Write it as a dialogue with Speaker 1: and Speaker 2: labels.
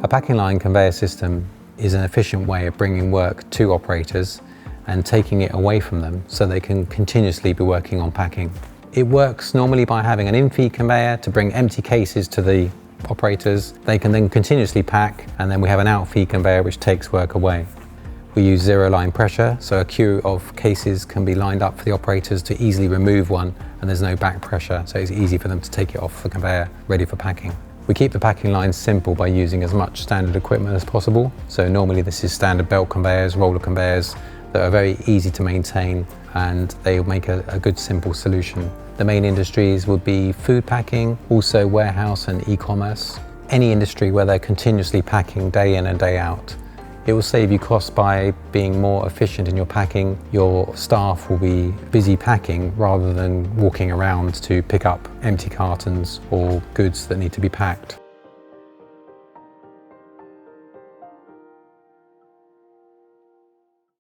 Speaker 1: A packing line conveyor system is an efficient way of bringing work to operators and taking it away from them so they can continuously be working on packing. It works normally by having an in-feed conveyor to bring empty cases to the operators. They can then continuously pack, and then we have an out-feed conveyor which takes work away. We use zero line pressure, so a queue of cases can be lined up for the operators to easily remove one, and there's no back pressure, so it's easy for them to take it off the conveyor, ready for packing. We keep the packing lines simple by using as much standard equipment as possible. So normally this is standard belt conveyors, roller conveyors that are very easy to maintain, and they make a good simple solution. The main industries would be food packing, also warehouse and e-commerce. Any industry where they're continuously packing day in and day out. It will save you costs by being more efficient in your packing. Your staff will be busy packing rather than walking around to pick up empty cartons or goods that need to be packed.